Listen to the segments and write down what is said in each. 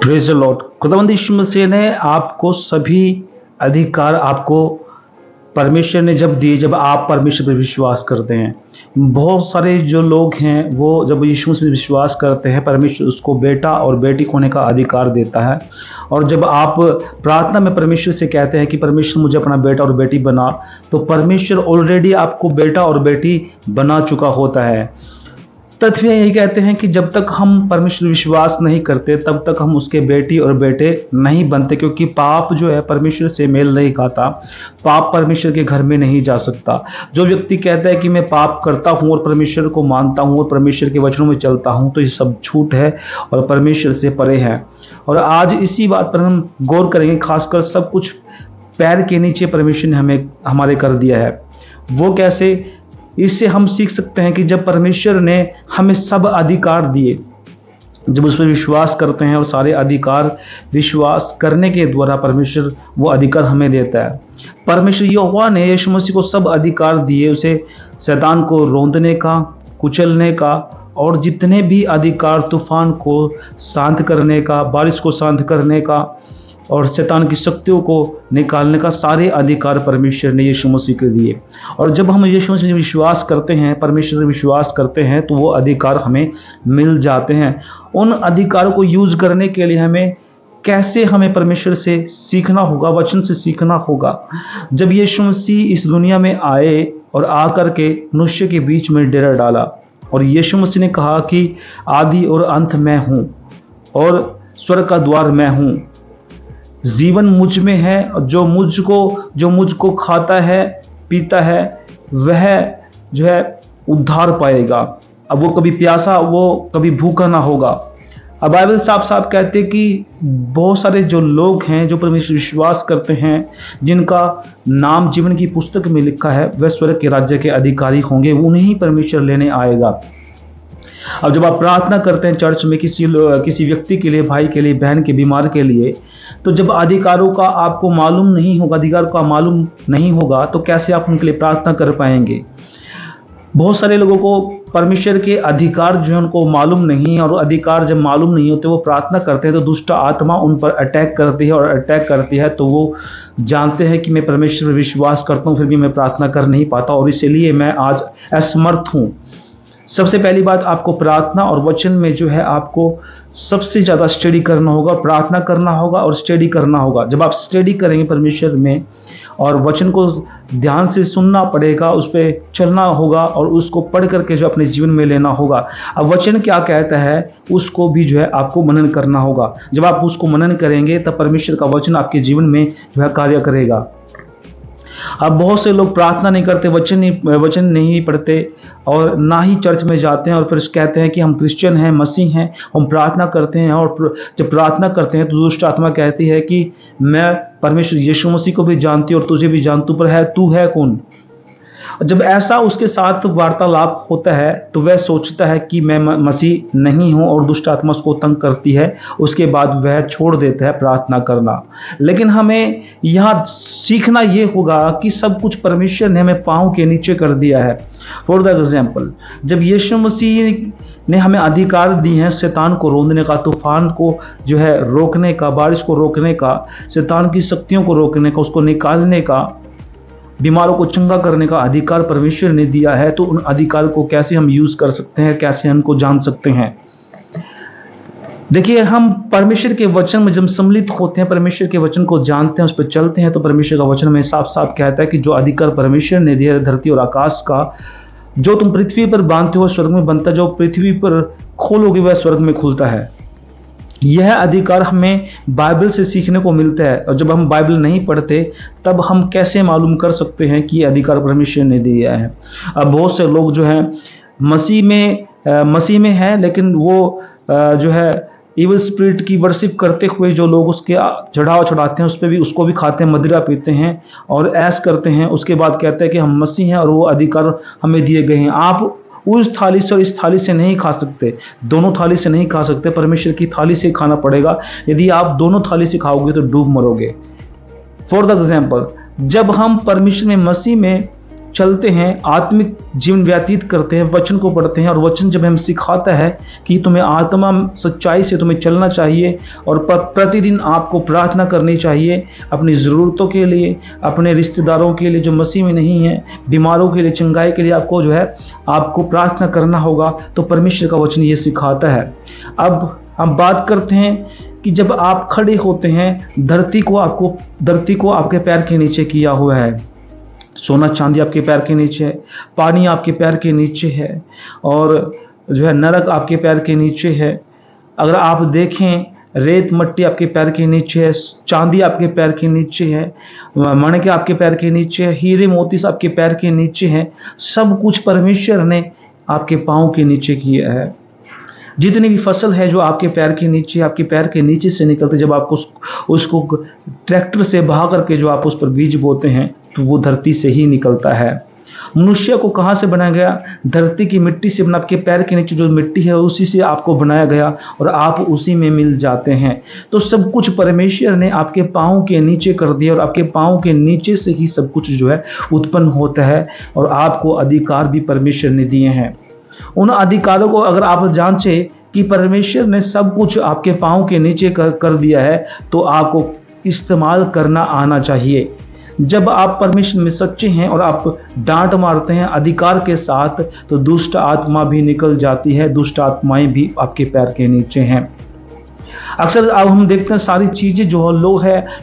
Praise the Lord. खुदावंद यीशु मसीह ने आपको सभी अधिकार आपको परमेश्वर ने जब दिए, जब आप परमेश्वर पर विश्वास करते हैं। बहुत सारे जो लोग हैं वो जब यीशु मसीह पर विश्वास करते हैं, परमेश्वर उसको बेटा और बेटी होने का अधिकार देता है। और जब आप प्रार्थना में परमेश्वर से कहते हैं कि परमेश्वर मुझे अपना बेटा और बेटी बना, तो परमेश्वर ऑलरेडी आपको बेटा और बेटी बना चुका होता है। तथ्य यही कहते हैं कि जब तक हम परमेश्वर विश्वास नहीं करते तब तक हम उसके बेटी और बेटे नहीं बनते, क्योंकि पाप जो है परमेश्वर से मेल नहीं खाता। पाप परमेश्वर के घर में नहीं जा सकता। जो व्यक्ति कहता है कि मैं पाप करता हूँ और परमेश्वर को मानता हूँ और परमेश्वर के वचनों में चलता हूँ, तो ये सब झूठ है और परमेश्वर से परे है। और आज इसी बात पर हम गौर करेंगे, खासकर सब कुछ पैर के नीचे परमेश्वर ने हमें हमारे कर दिया है। वो कैसे? इससे हम सीख सकते हैं कि जब परमेश्वर ने हमें सब अधिकार दिए, जब उस पर विश्वास करते हैं, और सारे अधिकार विश्वास करने के द्वारा परमेश्वर वो अधिकार हमें देता है। परमेश्वर यहोवा ने यीशु मसीह को सब अधिकार दिए, उसे शैतान को रौंदने का, कुचलने का, और जितने भी अधिकार, तूफान को शांत करने का, बारिश को शांत करने का और शैतान की शक्तियों को निकालने का, सारे अधिकार परमेश्वर ने यीशु मसीह को दिए। और जब हम यीशु मसीह विश्वास करते हैं, परमेश्वर विश्वास करते हैं, तो वो अधिकार हमें मिल जाते हैं। उन अधिकारों को यूज करने के लिए हमें परमेश्वर से सीखना होगा, वचन से सीखना होगा। जब यीशु मसीह इस दुनिया में आए और आकर के मनुष्य के बीच में डेरा डाला, और यीशु मसीह ने कहा कि आदि और अंत मैं हूँ और स्वर्ग का द्वार मैं हूँ। जीवन मुझ में है, जो मुझको खाता है, पीता है, वह जो है उद्धार पाएगा। अब वो कभी प्यासा, वो कभी भूखा ना होगा। अब बाइबल साफ साफ कहते हैं कि बहुत सारे जो लोग हैं जो परमेश्वर विश्वास करते हैं, जिनका नाम जीवन की पुस्तक में लिखा है, वह स्वर्ग के राज्य के अधिकारी होंगे, उन्हें परमेश्वर लेने आएगा। अब जब आप प्रार्थना करते हैं चर्च में किसी व्यक्ति के लिए, भाई के लिए, बहन के, बीमार के लिए, तो जब अधिकारों का आपको मालूम नहीं होगा, अधिकार का मालूम नहीं होगा, तो कैसे आप उनके लिए प्रार्थना कर पाएंगे? बहुत सारे लोगों को परमेश्वर के अधिकार जो है उनको मालूम नहीं है, और अधिकार जब मालूम नहीं होते, वो प्रार्थना करते हैं तो दुष्ट आत्मा उन पर अटैक करती है, और अटैक करती है तो वो जानते हैं कि मैं परमेश्वर पर विश्वास करता हूँ, फिर भी मैं प्रार्थना कर नहीं पाता, और इसीलिए मैं आज असमर्थ हूँ। सबसे पहली बात, आपको प्रार्थना और वचन में जो है आपको सबसे ज़्यादा स्टडी करना होगा, प्रार्थना करना होगा और स्टडी करना होगा। जब आप स्टडी करेंगे परमेश्वर में और वचन को ध्यान से सुनना पड़ेगा, उस पर चलना होगा और उसको पढ़ करके जो अपने जीवन में लेना होगा। अब वचन क्या कहता है उसको भी जो है आपको मनन करना होगा। जब आप उसको मनन करेंगे तब परमेश्वर का वचन आपके जीवन में जो है कार्य करेगा। अब बहुत से लोग प्रार्थना नहीं करते, वचन नहीं पढ़ते और ना ही चर्च में जाते हैं, और फिर कहते हैं कि हम क्रिश्चियन हैं, मसीह हैं, हम प्रार्थना करते हैं। और जब प्रार्थना करते हैं तो दुष्ट आत्मा कहती है कि मैं परमेश्वर यीशु मसीह को भी जानती हूँ और तुझे भी जानती हूँ, पर तू है कौन? जब ऐसा उसके साथ वार्तालाप होता है तो वह सोचता है कि मैं मसीह नहीं हूं, और दुष्ट आत्मा उसको तंग करती है। उसके बाद वह छोड़ देता है प्रार्थना करना। लेकिन हमें यहाँ सीखना ये होगा कि सब कुछ परमेश्वर ने हमें पांव के नीचे कर दिया है। फॉर द एग्जाम्पल, जब यीशु मसीह ने हमें अधिकार दी है शैतान को रोकने का, तूफान को जो है रोकने का, बारिश को रोकने का, शैतान की शक्तियों को रोकने का, उसको निकालने का, बीमारों को चंगा करने का अधिकार परमेश्वर ने दिया है, तो उन अधिकार को कैसे हम यूज कर सकते हैं, कैसे हमको जान सकते हैं? देखिए, हम परमेश्वर के वचन में जब सम्मिलित होते हैं, परमेश्वर के वचन को जानते हैं, उस पर चलते हैं, तो परमेश्वर का वचन में साफ साफ कहता है कि जो अधिकार परमेश्वर ने दिया धरती और आकाश का, जो तुम पृथ्वी पर बांधते हो स्वर्ग में बनता, जो पृथ्वी पर खोलोगे वह स्वर्ग में खुलता है। यह अधिकार हमें बाइबल से सीखने को मिलता है, और जब हम बाइबल नहीं पढ़ते तब हम कैसे मालूम कर सकते हैं कि यह अधिकार परमेश्वर ने दिया है? अब बहुत से लोग जो हैं मसीह में हैं, लेकिन वो जो है इविल स्पिरिट की वर्शिप करते हुए जो लोग उसके चढ़ावा चढ़ाते हैं, उस पर भी उसको भी खाते हैं, मदिरा पीते हैं और ऐश करते हैं। उसके बाद कहते हैं कि हम मसीह हैं और वो अधिकार हमें दिए गए हैं। आप उस थाली से और इस थाली से नहीं खा सकते, दोनों थाली से नहीं खा सकते, परमेश्वर की थाली से खाना पड़ेगा। यदि आप दोनों थाली से खाओगे तो डूब मरोगे। फॉर द एग्जाम्पल, जब हम परमेश्वर में, मसीह में चलते हैं, आत्मिक जीवन व्यतीत करते हैं, वचन को पढ़ते हैं, और वचन जब हमें सिखाता है कि तुम्हें आत्मा सच्चाई से तुम्हें चलना चाहिए और प्रतिदिन आपको प्रार्थना करनी चाहिए अपनी ज़रूरतों के लिए, अपने रिश्तेदारों के लिए जो मसीह में नहीं है, बीमारों के लिए, चंगाई के लिए आपको जो है आपको प्रार्थना करना होगा, तो परमेश्वर का वचन ये सिखाता है। अब हम बात करते हैं कि जब आप खड़े होते हैं, धरती को आपके पैर के नीचे किया हुआ है, सोना चांदी आपके पैर के नीचे है, पानी आपके पैर के नीचे है, और जो है नरक आपके पैर के नीचे है। अगर आप देखें, रेत मट्टी आपके पैर के नीचे है, चांदी आपके पैर के नीचे है, मणिके आपके पैर के नीचे है, हीरे मोती आपके पैर के नीचे है। सब कुछ परमेश्वर ने आपके पाँव के नीचे किया है। जितनी भी फसल है जो आपके पैर के नीचे, आपके पैर के नीचे से निकलते, जब आपको उसको ट्रैक्टर से बहा करके जो आप उस पर बीज बोते हैं, तो वो धरती से ही निकलता है। मनुष्य को कहाँ से बनाया गया? धरती की मिट्टी से बना। आपके पैर के नीचे जो मिट्टी है उसी से आपको बनाया गया और आप उसी में मिल जाते हैं। तो सब कुछ परमेश्वर ने आपके पाँव के नीचे कर दिया और आपके पाँव के नीचे से ही सब कुछ जो है उत्पन्न होता है, और आपको अधिकार भी परमेश्वर ने दिए हैं। उन अधिकारों को अगर आप जांचें कि परमेश्वर ने सब कुछ आपके पाँव के नीचे कर दिया है, तो आपको इस्तेमाल करना आना चाहिए। जब आप परमेश्वर में सच्चे हैं और आप डांट मारते हैं अधिकार के साथ, तो दुष्ट आत्मा भी निकल जाती है, दुष्ट आत्माएं भी आपके पैर के नीचे हैं। अक्सर अब हम देखते हैं सारी चीज़ें जो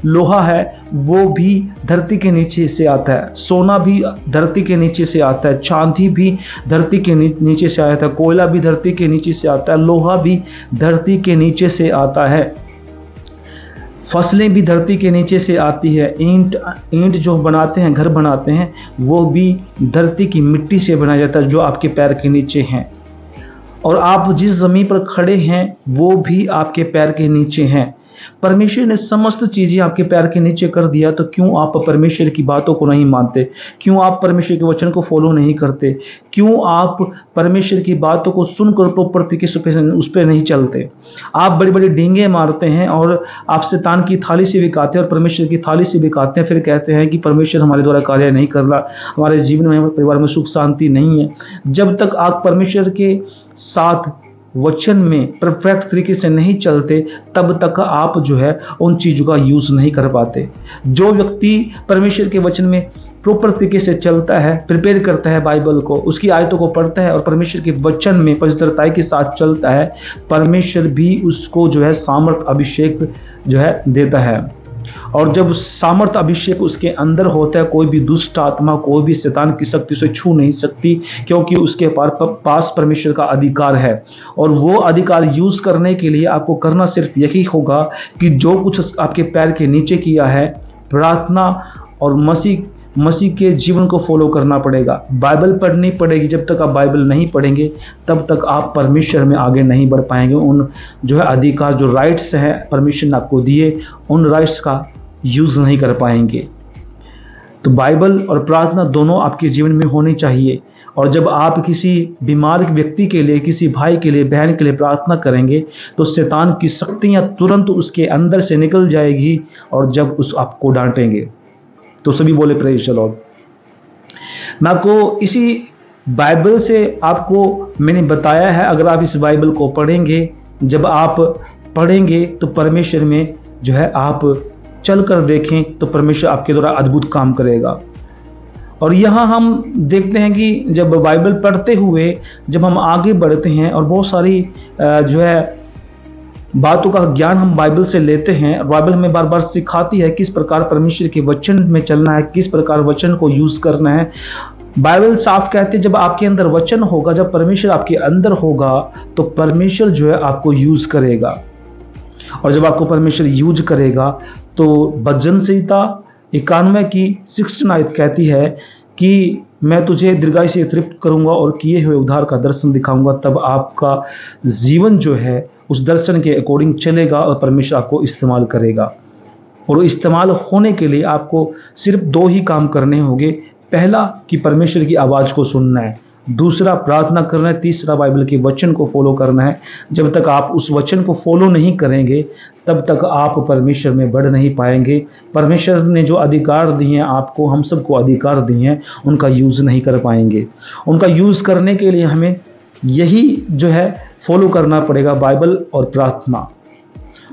लोहा है वो भी धरती के नीचे से आता है, सोना भी धरती के नीचे से आता है, चांदी भी धरती के नीचे से आता है, कोयला भी धरती के नीचे से आता है, लोहा भी धरती के नीचे से आता है, फसलें भी धरती के नीचे से आती है, ईंट जो बनाते हैं, घर बनाते हैं, वो भी धरती की मिट्टी से बनाया जाता है जो आपके पैर के नीचे हैं। और आप जिस ज़मीन पर खड़े हैं वो भी आपके पैर के नीचे हैं। परमेश्वर ने समस्त चीज़ें आपके पैर के नीचे कर दिया, तो क्यों आप परमेश्वर की बातों को नहीं मानते? क्यों आप परमेश्वर के वचन को फॉलो नहीं करते? क्यों आप परमेश्वर की बातों को सुनकर प्रॉपर तरीके से उस पर नहीं चलते? आप बड़ी बड़ी डींगे मारते हैं और आप शैतान की थाली से भी खाते हैं और परमेश्वर की थाली से भी खाते हैं, फिर कहते हैं कि परमेश्वर हमारे द्वारा कार्य नहीं कर रहा, हमारे जीवन में, परिवार में सुख शांति नहीं है। जब तक आप परमेश्वर के साथ वचन में परफेक्ट तरीके से नहीं चलते, तब तक आप जो है उन चीज़ों का यूज़ नहीं कर पाते। जो व्यक्ति परमेश्वर के वचन में प्रॉपर तरीके से चलता है, प्रिपेयर करता है बाइबल को, उसकी आयतों को पढ़ता है और परमेश्वर के वचन में पवित्रता के साथ चलता है, परमेश्वर भी उसको जो है सामर्थ अभिषेक जो है देता है। और जब सामर्थ अभिषेक उसके अंदर होता है, कोई भी दुष्ट आत्मा, कोई भी शैतान की शक्ति उसे छू नहीं सकती, क्योंकि उसके पास परमेश्वर का अधिकार है। और वो अधिकार यूज़ करने के लिए आपको करना सिर्फ यही होगा कि जो कुछ आपके पैर के नीचे किया है, प्रार्थना और मसीह के जीवन को फॉलो करना पड़ेगा। बाइबल पढ़नी पड़ेगी। जब तक आप बाइबल नहीं पढ़ेंगे तब तक आप परमेश्वर में आगे नहीं बढ़ पाएंगे। उन जो है अधिकार, जो राइट्स हैं परमेश्वर ने आपको दिए, उन राइट्स का यूज़ नहीं कर पाएंगे। तो बाइबल और प्रार्थना दोनों आपके जीवन में होनी चाहिए। और जब आप किसी बीमार व्यक्ति के लिए, किसी भाई के लिए, बहन के लिए प्रार्थना करेंगे, तो शैतान की शक्तियाँ तुरंत उसके अंदर से निकल जाएगी और जब उस आपको डांटेंगे। तो सभी बोले प्रेज़ द लॉर्ड। मैं आपको इसी बाइबल से आपको मैंने बताया है, अगर आप इस बाइबल को पढ़ेंगे, जब आप पढ़ेंगे तो परमेश्वर में जो है आप चल कर देखें तो परमेश्वर आपके द्वारा अद्भुत काम करेगा। और यहाँ हम देखते हैं कि जब बाइबल पढ़ते हुए जब हम आगे बढ़ते हैं और बहुत सारी जो है बातों का ज्ञान हम बाइबल से लेते हैं, बाइबल हमें बार बार सिखाती है किस प्रकार परमेश्वर के वचन में चलना है, किस प्रकार वचन को यूज़ करना है। बाइबल साफ कहती है जब आपके अंदर वचन होगा, जब परमेश्वर आपके अंदर होगा, तो परमेश्वर जो है आपको यूज़ करेगा। और जब आपको परमेश्वर यूज करेगा तो भजन संहिता 91 की 16 आयत कहती है कि मैं तुझे दीर्घायु से तृप्त करूंगा और किए हुए उद्धार का दर्शन दिखाऊंगा। तब आपका जीवन जो है उस दर्शन के अकॉर्डिंग चलेगा और परमेश्वर आपको इस्तेमाल करेगा। और इस्तेमाल होने के लिए आपको सिर्फ 2 ही काम करने होंगे। पहला कि परमेश्वर की आवाज़ को सुनना है। दूसरा प्रार्थना करना है, तीसरा बाइबल के वचन को फॉलो करना है। जब तक आप उस वचन को फॉलो नहीं करेंगे तब तक आप परमेश्वर में बढ़ नहीं पाएंगे। परमेश्वर ने जो अधिकार दिए हैं आपको, हम सबको अधिकार दिए हैं, उनका यूज़ नहीं कर पाएंगे। उनका यूज़ करने के लिए हमें यही जो है फॉलो करना पड़ेगा, बाइबल और प्रार्थना।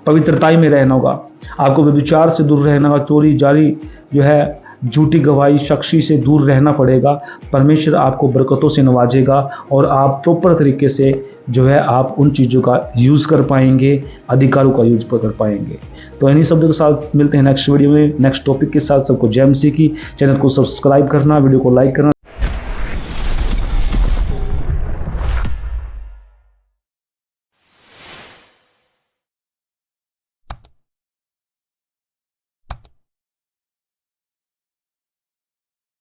पवित्रताई में रहना होगा, आपको व्यभिचार से दूर रहना होगा, चोरी जारी जो है झूठी गवाही साक्षी से दूर रहना पड़ेगा। परमेश्वर आपको बरकतों से नवाजेगा और आप प्रॉपर तरीके से जो है आप उन चीज़ों का यूज़ कर पाएंगे, अधिकारों का यूज कर पाएंगे। तो इन्हीं शब्दों के साथ मिलते हैं नेक्स्ट वीडियो में, नेक्स्ट टॉपिक के साथ। सबको जय मसीह की। चैनल को सब्सक्राइब करना, वीडियो को लाइक करना।